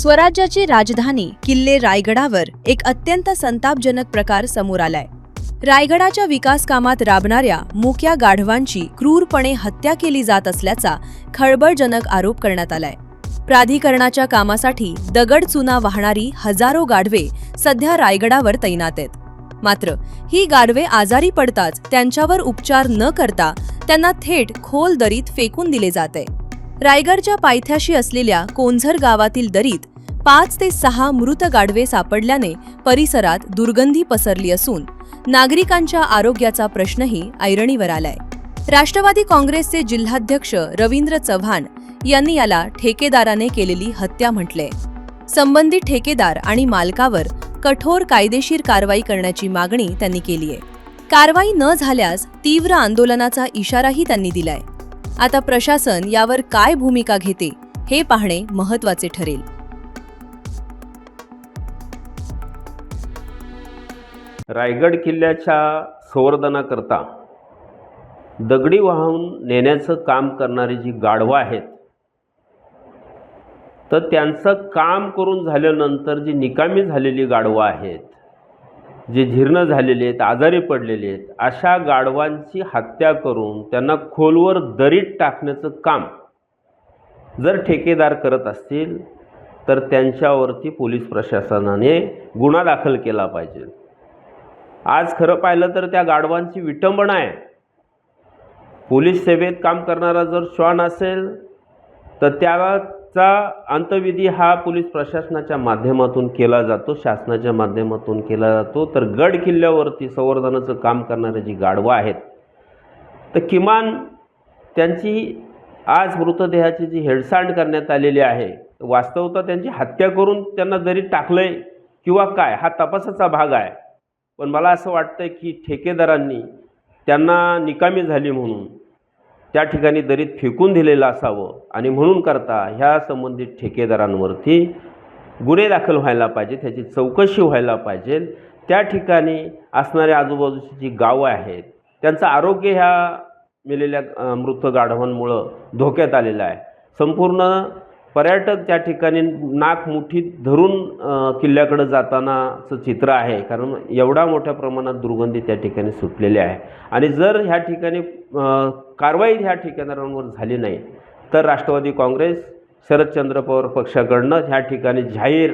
स्वराज्याची राजधानी किल्ले रायगडावर एक अत्यंत संतापजनक प्रकार समोर आलाय। रायगडाच्या विकास कामात राबणाऱ्या मुक्या गाढवांची क्रूरपणे हत्या केली जात असल्याचा खळबळजनक आरोप करण्यात आलाय। प्राधिकरणाच्या कामासाठी दगड चुना वाहणारी हजारो गाढवे सध्या रायगडावर तैनात आहेत। मात्र ही गाढवे आजारी पडताच त्यांच्यावर उपचार न करता त्यांना थेट खोल दरीत फेकून दिले जाते। रायगडच्या पायथ्याशी असलेल्या कोंझर गावातील दरीत 5 ते 6 मृत गाढवे सापडल्याने परिसरात दुर्गंधी पसरली असून नागरिकांच्या आरोग्याचा प्रश्नही ऐरणीवर आलाय। राष्ट्रवादी काँग्रेसचे जिल्हाध्यक्ष रवींद्र चव्हाण यांनी याला ठेकेदाराने केलेली हत्या म्हटले। संबंधित ठेकेदार आणि मालकावर कठोर कायदेशीर कारवाई करण्याची मागणी त्यांनी केली आहे। कारवाई न झाल्यास तीव्र आंदोलनाचा इशाराही त्यांनी दिलाय। आता प्रशासन यावर काय भूमिका घेते हे पाहणे महत्त्वाचे ठरेल। रायगड किल्ल्याच्या संवर्धनाकरता दगडी वाहून नेण्याचं काम करणारी जी गाढवं आहेत, तर त्यांचं काम करून झाल्यानंतर जी निकामी झालेली गाढवं आहेत, जे जीर्ण झालेले आहेत, आजारी पडलेले आहेत, अशा गाढवांची हत्या करून त्यांना खोलवर दरीत टाकण्याचं काम जर ठेकेदार करत असतील तर त्यांच्यावरती पोलीस प्रशासनाने गुन्हा दाखल केला पाहिजे। आज खरं पाहिलं तर त्या गाढवांची विटंबना आहे। पोलीस सेवेत काम करणारा जर श्वान असेल तर त्याचा अंतविधी हा पोलीस प्रशासनाच्या माध्यमातून केला जातो, शासनाच्या माध्यमातून केला जातो। तर गड किल्ल्यावरती संवर्धनाचं काम करणारे जी गाढवं आहेत, तर किमान त्यांची आज मृतदेहाची जी हेळसांड करण्यात आलेली आहे, वास्तवतः त्यांची हत्या करून त्यांना दरीत टाकलंय किंवा काय, हा तपासाचा भाग आहे। पण मला असं वाटतं की ठेकेदारांनी त्यांना निकामी झाली म्हणून त्या ठिकाणी दरीत फेकून दिलेलं असावं आणि म्हणून करता ह्या संबंधित ठेकेदारांवरती गुन्हे दाखल व्हायला पाहिजे, त्याची चौकशी व्हायला पाहिजे। त्या ठिकाणी असणारे आजूबाजूची जी गावं आहेत त्यांचं आरोग्य ह्या मेलेल्या मृत गाढवांमुळं धोक्यात आलेलं आहे। संपूर्ण पर्यटक त्या ठिकाणी नाक मुठीत धरून किल्ल्याकडे जातानाचं चित्र आहे, कारण एवढा मोठ्या प्रमाणात दुर्गंधी त्या ठिकाणी सुटलेली आहे। आणि जर ह्या ठिकाणी कारवाई ह्या ठेकेदारांवर झाली नाही तर राष्ट्रवादी काँग्रेस शरदचंद्र पवार पक्षाकडनं ह्या ठिकाणी जाहीर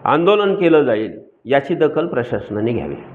आंदोलन केलं जाईल, याची दखल प्रशासनाने घ्यावी।